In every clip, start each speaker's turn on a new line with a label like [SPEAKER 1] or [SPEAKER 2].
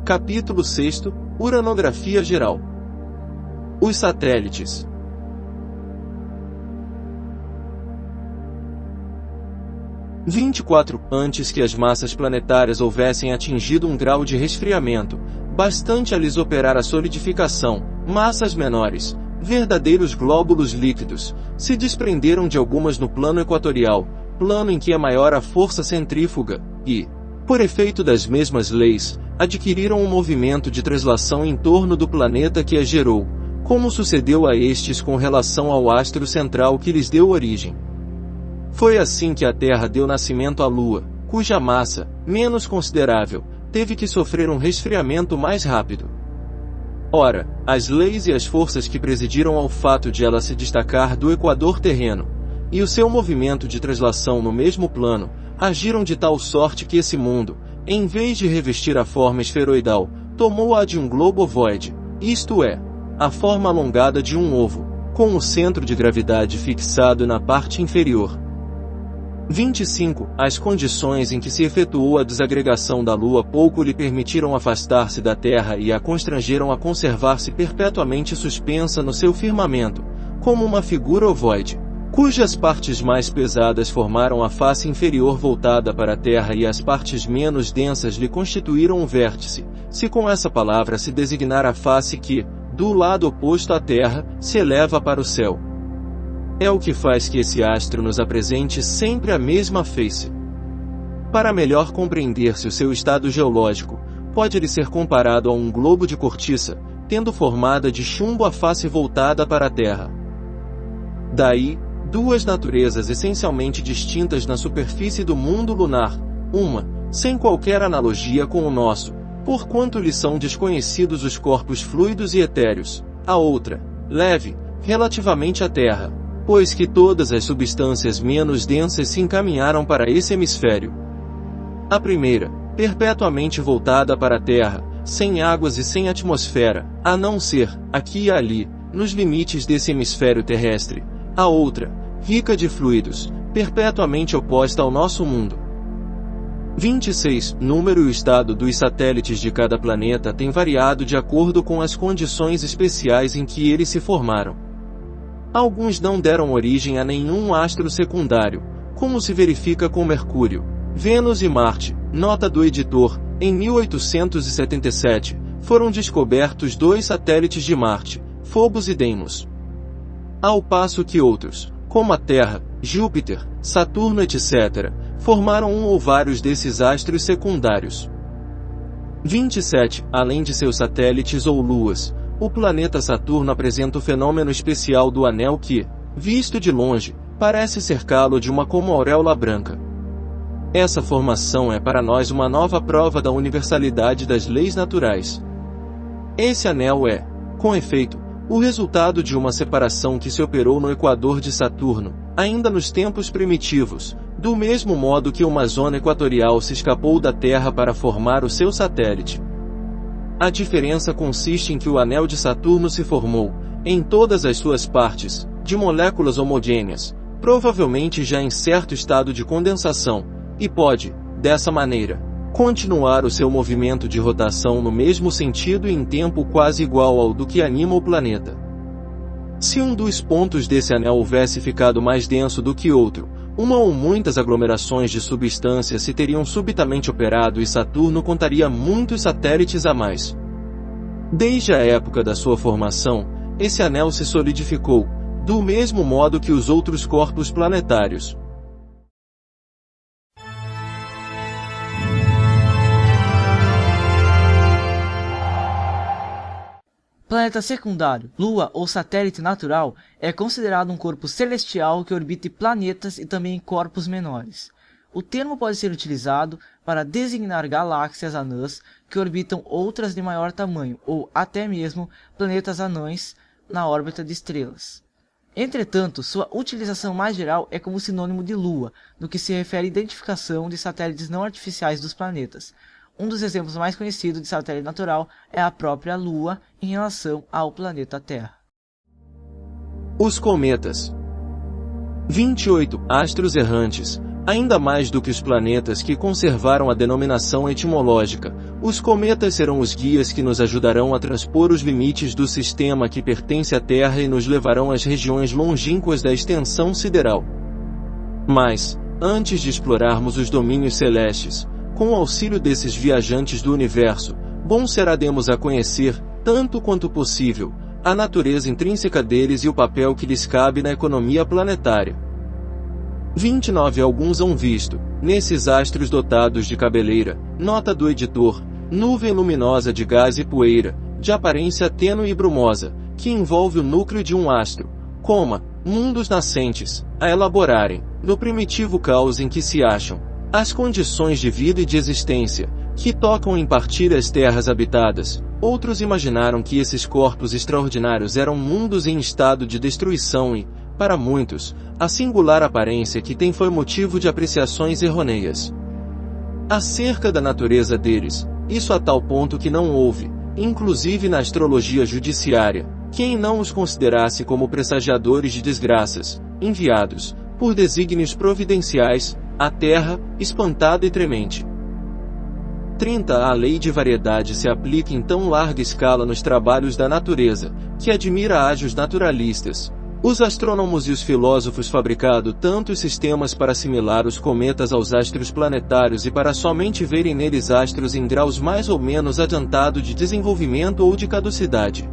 [SPEAKER 1] Capítulo 6. Uranografia geral. Os satélites. Antes que as massas planetárias houvessem atingido um grau de resfriamento, bastante a lhes operar a solidificação, massas menores, verdadeiros glóbulos líquidos, se desprenderam de algumas no plano equatorial, plano em que é maior a força centrífuga, e, por efeito das mesmas leis, adquiriram um movimento de translação em torno do planeta que as gerou, como sucedeu a estes com relação ao astro central que lhes deu origem. Foi assim que a Terra deu nascimento à Lua, cuja massa, menos considerável, teve que sofrer um resfriamento mais rápido. Ora, as leis e as forças que presidiram ao fato de ela se destacar do equador terreno, e o seu movimento de translação no mesmo plano, agiram de tal sorte que esse mundo, em vez de revestir a forma esferoidal, tomou-a de um globo ovoide, isto é, a forma alongada de um ovo, com o centro de gravidade fixado na parte inferior. 25. As condições em que se efetuou a desagregação da Lua pouco lhe permitiram afastar-se da Terra e a constrangeram a conservar-se perpetuamente suspensa no seu firmamento, como uma figura ovoide, cujas partes mais pesadas formaram a face inferior voltada para a Terra e as partes menos densas lhe constituíram um vértice, se com essa palavra se designar a face que, do lado oposto à Terra, se eleva para o céu. É o que faz que esse astro nos apresente sempre a mesma face. Para melhor compreender-se o seu estado geológico, pode-lhe ser comparado a um globo de cortiça, tendo formada de chumbo a face voltada para a Terra. Daí, duas naturezas essencialmente distintas na superfície do mundo lunar, uma, sem qualquer analogia com o nosso, porquanto lhe são desconhecidos os corpos fluidos e etéreos, a outra, leve, relativamente à Terra, pois que todas as substâncias menos densas se encaminharam para esse hemisfério. A primeira, perpetuamente voltada para a Terra, sem águas e sem atmosfera, a não ser, aqui e ali, nos limites desse hemisfério terrestre. A outra, rica de fluidos, perpetuamente oposta ao nosso mundo. 26. Número e o estado dos satélites de cada planeta tem variado de acordo com as condições especiais em que eles se formaram. Alguns não deram origem a nenhum astro secundário, como se verifica com Mercúrio, Vênus e Marte. Nota do editor: em 1877, foram descobertos 2 satélites de Marte, Phobos e Deimos. Ao passo que outros, como a Terra, Júpiter, Saturno etc., formaram um ou vários desses astros secundários. 27. Além de seus satélites ou luas, o planeta Saturno apresenta o fenômeno especial do anel que, visto de longe, parece cercá-lo de uma como auréola branca. Essa formação é para nós uma nova prova da universalidade das leis naturais. Esse anel é, com efeito, o resultado de uma separação que se operou no equador de Saturno, ainda nos tempos primitivos, do mesmo modo que uma zona equatorial se escapou da Terra para formar o seu satélite. A diferença consiste em que o anel de Saturno se formou, em todas as suas partes, de moléculas homogêneas, provavelmente já em certo estado de condensação, e pode, dessa maneira, continuar o seu movimento de rotação no mesmo sentido e em tempo quase igual ao do que anima o planeta. Se um dos pontos desse anel houvesse ficado mais denso do que outro, uma ou muitas aglomerações de substância se teriam subitamente operado e Saturno contaria muitos satélites a mais. Desde a época da sua formação, esse anel se solidificou, do mesmo modo que os outros corpos planetários.
[SPEAKER 2] Planeta secundário, lua ou satélite natural é considerado um corpo celestial que orbite planetas e também corpos menores. O termo pode ser utilizado para designar galáxias anãs que orbitam outras de maior tamanho ou até mesmo planetas anões na órbita de estrelas. Entretanto, sua utilização mais geral é como sinônimo de lua, no que se refere à identificação de satélites não artificiais dos planetas. Um dos exemplos mais conhecidos de satélite natural é a própria Lua em relação ao planeta Terra.
[SPEAKER 1] Os cometas. 28. Astros errantes. Ainda mais do que os planetas que conservaram a denominação etimológica, Os cometas serão os guias que nos ajudarão a transpor os limites do sistema que pertence à Terra e nos levarão às regiões longínquas da extensão sideral. Mas, antes de explorarmos os domínios celestes, com o auxílio desses viajantes do universo, bom será demos a conhecer, tanto quanto possível, a natureza intrínseca deles e o papel que lhes cabe na economia planetária. 29 Alguns hão visto, nesses astros dotados de cabeleira, nota do editor, nuvem luminosa de gás e poeira, de aparência tênue e brumosa, que envolve o núcleo de um astro, coma, mundos nascentes, a elaborarem, no primitivo caos em que se acham, as condições de vida e de existência, que tocam em partir as terras habitadas. Outros imaginaram que esses corpos extraordinários eram mundos em estado de destruição e, para muitos, a singular aparência que tem foi motivo de apreciações errôneas acerca da natureza deles, isso a tal ponto que não houve, inclusive na astrologia judiciária, quem não os considerasse como pressagiadores de desgraças, enviados, por desígnios providenciais, à terra, espantada e tremente. 30 A lei de variedade se aplica em tão larga escala nos trabalhos da natureza, que admira ágios naturalistas, os astrônomos e os filósofos fabricado tantos sistemas para assimilar os cometas aos astros planetários e para somente verem neles astros em graus mais ou menos adiantado de desenvolvimento ou de caducidade.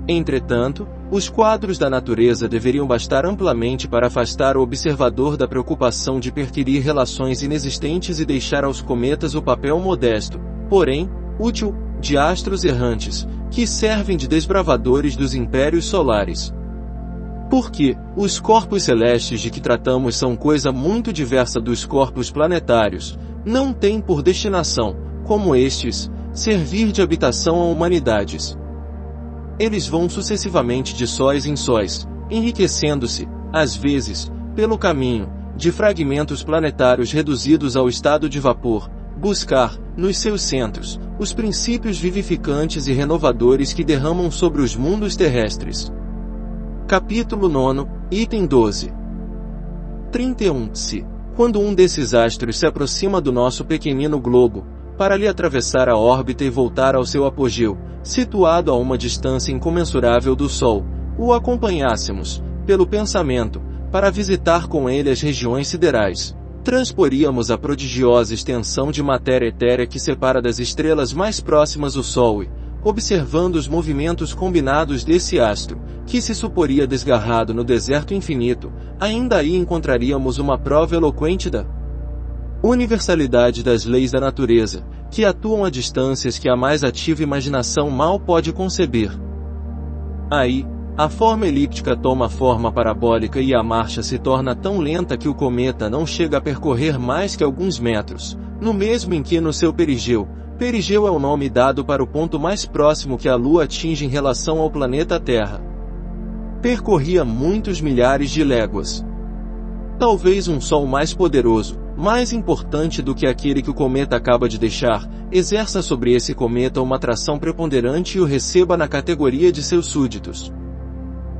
[SPEAKER 1] Entretanto, os quadros da natureza deveriam bastar amplamente para afastar o observador da preocupação de perquirir relações inexistentes e deixar aos cometas o papel modesto, porém, útil, de astros errantes, que servem de desbravadores dos impérios solares. Porque, os corpos celestes de que tratamos são coisa muito diversa dos corpos planetários, não têm por destinação, como estes, servir de habitação a humanidades. Eles vão sucessivamente de sóis em sóis, enriquecendo-se, às vezes, pelo caminho, de fragmentos planetários reduzidos ao estado de vapor, buscar, nos seus centros, os princípios vivificantes e renovadores que derramam sobre os mundos terrestres. Capítulo 9, item 12. 31 Se, quando um desses astros se aproxima do nosso pequenino globo, para lhe atravessar a órbita e voltar ao seu apogeu, situado a uma distância incomensurável do Sol, o acompanhássemos, pelo pensamento, para visitar com ele as regiões siderais, transporíamos a prodigiosa extensão de matéria etérea que separa das estrelas mais próximas o Sol e, observando os movimentos combinados desse astro, que se suporia desgarrado no deserto infinito, ainda aí encontraríamos uma prova eloquente da universalidade das leis da natureza, que atuam a distâncias que a mais ativa imaginação mal pode conceber. Aí, a forma elíptica toma forma parabólica e a marcha se torna tão lenta que o cometa não chega a percorrer mais que alguns metros, no mesmo em que no seu perigeu é o nome dado para o ponto mais próximo que a Lua atinge em relação ao planeta Terra. Percorria muitos milhares de léguas. Talvez um Sol mais poderoso, mais importante do que aquele que o cometa acaba de deixar, exerça sobre esse cometa uma atração preponderante e o receba na categoria de seus súditos.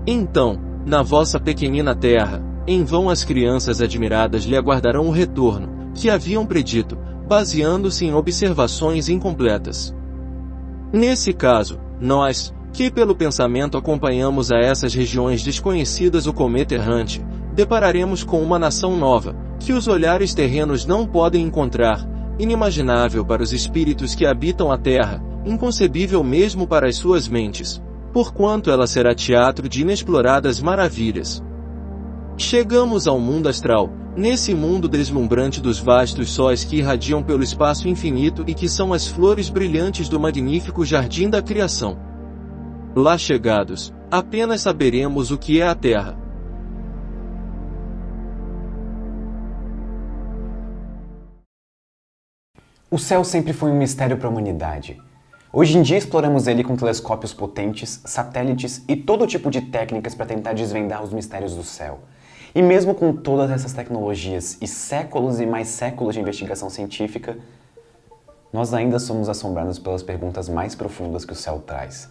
[SPEAKER 1] Então, na vossa pequenina Terra, em vão as crianças admiradas lhe aguardarão o retorno, que haviam predito, baseando-se em observações incompletas. Nesse caso, nós, que pelo pensamento acompanhamos a essas regiões desconhecidas o cometa errante, depararemos com uma nação nova, que os olhares terrenos não podem encontrar, inimaginável para os espíritos que habitam a Terra, inconcebível mesmo para as suas mentes, porquanto ela será teatro de inexploradas maravilhas. Chegamos ao mundo astral, nesse mundo deslumbrante dos vastos sóis que irradiam pelo espaço infinito e que são as flores brilhantes do magnífico jardim da criação. Lá chegados, apenas saberemos o que é a Terra.
[SPEAKER 3] O céu sempre foi um mistério para a humanidade. Hoje em dia exploramos ele com telescópios potentes, satélites e todo tipo de técnicas para tentar desvendar os mistérios do céu. E mesmo com todas essas tecnologias e mais séculos de investigação científica, nós ainda somos assombrados pelas perguntas mais profundas que o céu traz.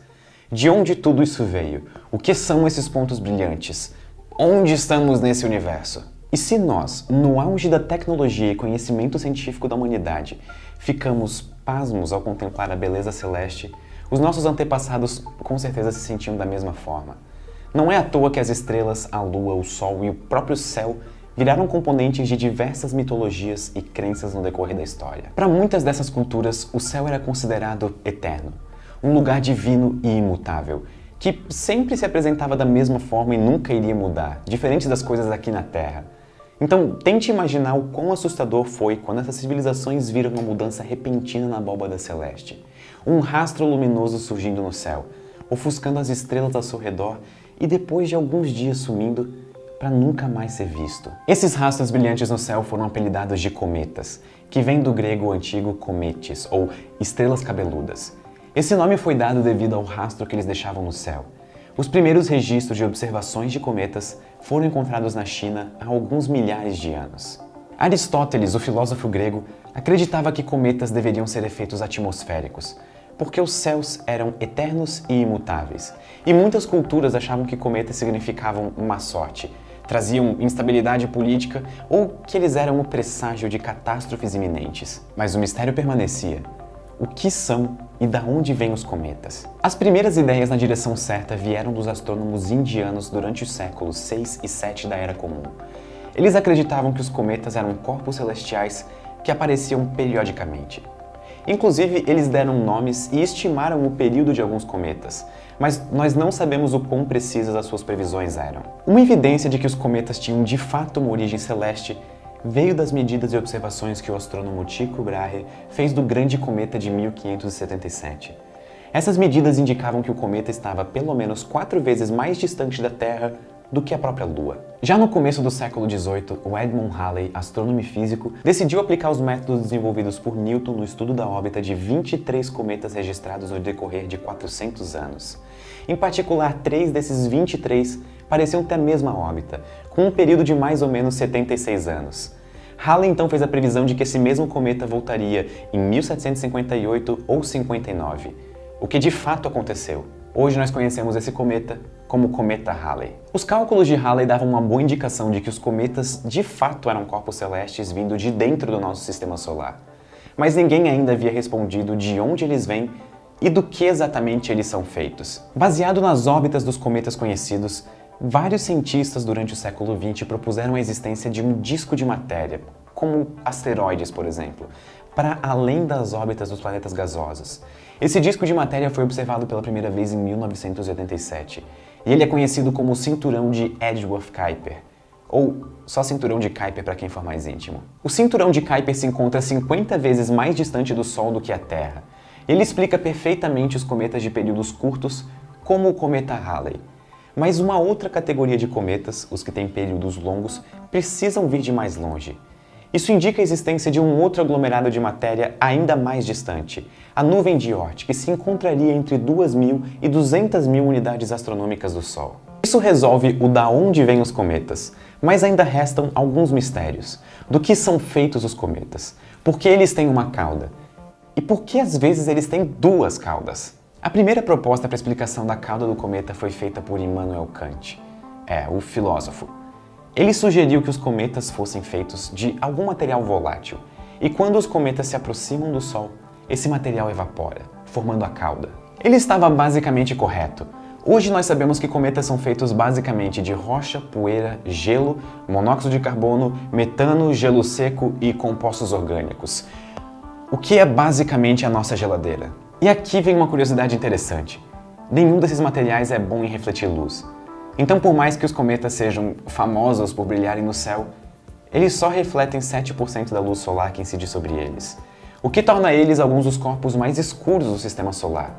[SPEAKER 3] De onde tudo isso veio? O que são esses pontos brilhantes? Onde estamos nesse universo? E se nós, no auge da tecnologia e conhecimento científico da humanidade, ficamos pasmos ao contemplar a beleza celeste, os nossos antepassados com certeza se sentiam da mesma forma. Não é à toa que as estrelas, a lua, o sol e o próprio céu viraram componentes de diversas mitologias e crenças no decorrer da história. Para muitas dessas culturas, o céu era considerado eterno, um lugar divino e imutável, que sempre se apresentava da mesma forma e nunca iria mudar, diferente das coisas aqui na Terra. Então, tente imaginar o quão assustador foi quando essas civilizações viram uma mudança repentina na abóbada celeste. Um rastro luminoso surgindo no céu, ofuscando as estrelas ao seu redor e depois de alguns dias sumindo, para nunca mais ser visto. Esses rastros brilhantes no céu foram apelidados de cometas, que vem do grego antigo cometes, ou estrelas cabeludas. Esse nome foi dado devido ao rastro que eles deixavam no céu. Os primeiros registros de observações de cometas foram encontrados na China há alguns milhares de anos. Aristóteles, o filósofo grego, acreditava que cometas deveriam ser efeitos atmosféricos, porque os céus eram eternos e imutáveis, e muitas culturas achavam que cometas significavam má sorte, traziam instabilidade política ou que eles eram o presságio de catástrofes iminentes. Mas o mistério permanecia. O que são e da onde vêm os cometas? As primeiras ideias na direção certa vieram dos astrônomos indianos durante os séculos 6 e 7 da Era Comum. Eles acreditavam que os cometas eram corpos celestiais que apareciam periodicamente. Inclusive, eles deram nomes e estimaram o período de alguns cometas, mas nós não sabemos o quão precisas as suas previsões eram. Uma evidência de que os cometas tinham de fato uma origem celeste veio das medidas e observações que o astrônomo Tycho Brahe fez do grande cometa de 1577. Essas medidas indicavam que o cometa estava pelo menos 4 vezes mais distante da Terra do que a própria Lua. Já no começo do século XVIII, o Edmund Halley, astrônomo e físico, decidiu aplicar os métodos desenvolvidos por Newton no estudo da órbita de 23 cometas registrados no decorrer de 400 anos. Em particular, 3 desses 23 pareciam ter a mesma órbita, com um período de mais ou menos 76 anos. Halley então fez a previsão de que esse mesmo cometa voltaria em 1758 ou 59, o que de fato aconteceu. Hoje nós conhecemos esse cometa como Cometa Halley. Os cálculos de Halley davam uma boa indicação de que os cometas de fato eram corpos celestes vindo de dentro do nosso sistema solar. Mas ninguém ainda havia respondido de onde eles vêm e do que exatamente eles são feitos. Baseado nas órbitas dos cometas conhecidos, vários cientistas durante o século XX propuseram a existência de um disco de matéria, como asteroides, por exemplo, para além das órbitas dos planetas gasosos. Esse disco de matéria foi observado pela primeira vez em 1987, e ele é conhecido como o cinturão de Edgeworth-Kuiper, ou só cinturão de Kuiper para quem for mais íntimo. O cinturão de Kuiper se encontra 50 vezes mais distante do Sol do que a Terra. Ele explica perfeitamente os cometas de períodos curtos, como o cometa Halley. Mas uma outra categoria de cometas, os que têm períodos longos, precisam vir de mais longe. Isso indica a existência de um outro aglomerado de matéria ainda mais distante, a nuvem de Oort, que se encontraria entre 2.000 e 200.000 unidades astronômicas do Sol. Isso resolve o da onde vêm os cometas, mas ainda restam alguns mistérios. Do que são feitos os cometas? Por que eles têm uma cauda? E por que às vezes eles têm 2 caudas? A primeira proposta para a explicação da cauda do cometa foi feita por Immanuel Kant, o filósofo. Ele sugeriu que os cometas fossem feitos de algum material volátil, e quando os cometas se aproximam do Sol, esse material evapora, formando a cauda. Ele estava basicamente correto. Hoje nós sabemos que cometas são feitos basicamente de rocha, poeira, gelo, monóxido de carbono, metano, gelo seco e compostos orgânicos, o que é basicamente a nossa geladeira. E aqui vem uma curiosidade interessante. Nenhum desses materiais é bom em refletir luz. Então, por mais que os cometas sejam famosos por brilharem no céu, eles só refletem 7% da luz solar que incide sobre eles, o que torna eles alguns dos corpos mais escuros do sistema solar.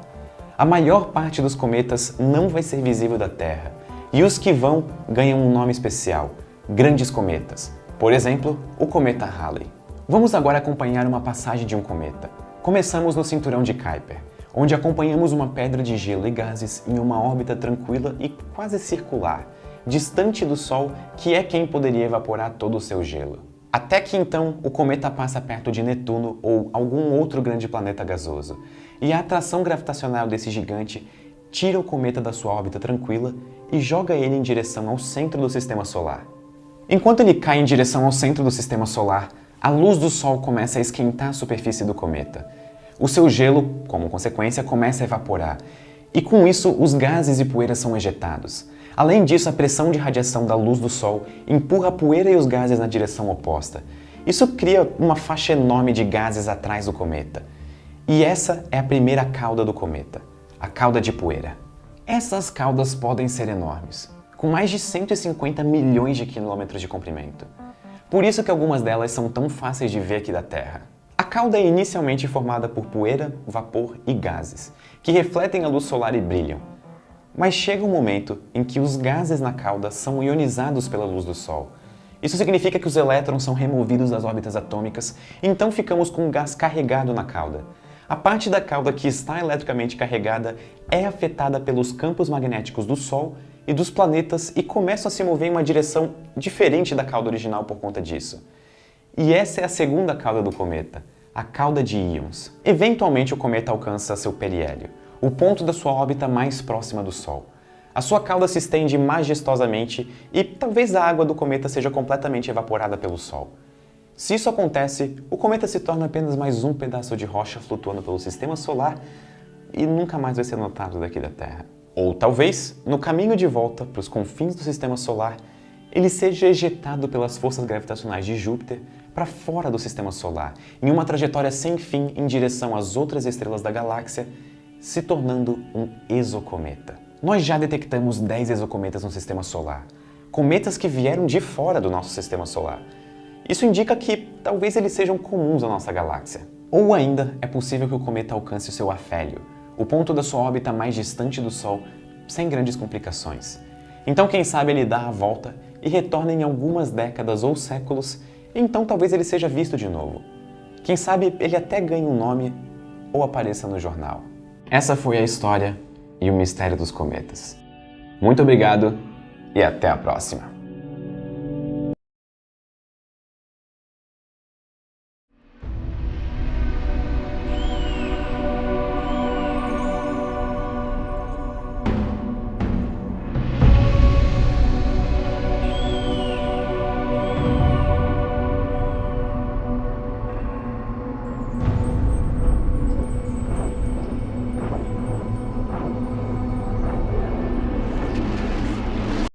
[SPEAKER 3] A maior parte dos cometas não vai ser visível da Terra, e os que vão ganham um nome especial, grandes cometas. Por exemplo, o cometa Halley. Vamos agora acompanhar uma passagem de um cometa. Começamos no cinturão de Kuiper, onde acompanhamos uma pedra de gelo e gases em uma órbita tranquila e quase circular, distante do Sol, que é quem poderia evaporar todo o seu gelo. Até que então o cometa passa perto de Netuno ou algum outro grande planeta gasoso, e a atração gravitacional desse gigante tira o cometa da sua órbita tranquila e joga ele em direção ao centro do sistema solar. Enquanto ele cai em direção ao centro do sistema solar, a luz do Sol começa a esquentar a superfície do cometa. O seu gelo, como consequência, começa a evaporar, e com isso os gases e poeira são ejetados. Além disso, a pressão de radiação da luz do Sol empurra a poeira e os gases na direção oposta. Isso cria uma faixa enorme de gases atrás do cometa. E essa é a primeira cauda do cometa, a cauda de poeira. Essas caudas podem ser enormes, com mais de 150 milhões de quilômetros de comprimento. Por isso que algumas delas são tão fáceis de ver aqui da Terra. A cauda é inicialmente formada por poeira, vapor e gases, que refletem a luz solar e brilham. Mas chega um momento em que os gases na cauda são ionizados pela luz do Sol. Isso significa que os elétrons são removidos das órbitas atômicas, e então ficamos com um gás carregado na cauda. A parte da cauda que está eletricamente carregada é afetada pelos campos magnéticos do Sol e dos planetas e começa a se mover em uma direção diferente da cauda original por conta disso. E essa é a segunda cauda do cometa, a cauda de íons. Eventualmente o cometa alcança seu periélio, o ponto da sua órbita mais próxima do Sol. A sua cauda se estende majestosamente e talvez a água do cometa seja completamente evaporada pelo Sol. Se isso acontece, o cometa se torna apenas mais um pedaço de rocha flutuando pelo sistema solar e nunca mais vai ser notado daqui da Terra. Ou talvez, no caminho de volta para os confins do sistema solar, ele seja ejetado pelas forças gravitacionais de Júpiter para fora do sistema solar, em uma trajetória sem fim em direção às outras estrelas da galáxia, se tornando um exocometa. Nós já detectamos 10 exocometas no sistema solar, cometas que vieram de fora do nosso sistema solar. Isso indica que talvez eles sejam comuns à nossa galáxia. Ou ainda é possível que o cometa alcance o seu afélio, o ponto da sua órbita mais distante do Sol, sem grandes complicações. Então quem sabe ele dá a volta e retorna em algumas décadas ou séculos, e então talvez ele seja visto de novo. Quem sabe ele até ganhe um nome ou apareça no jornal. Essa foi a história e o mistério dos cometas. Muito obrigado e até a próxima!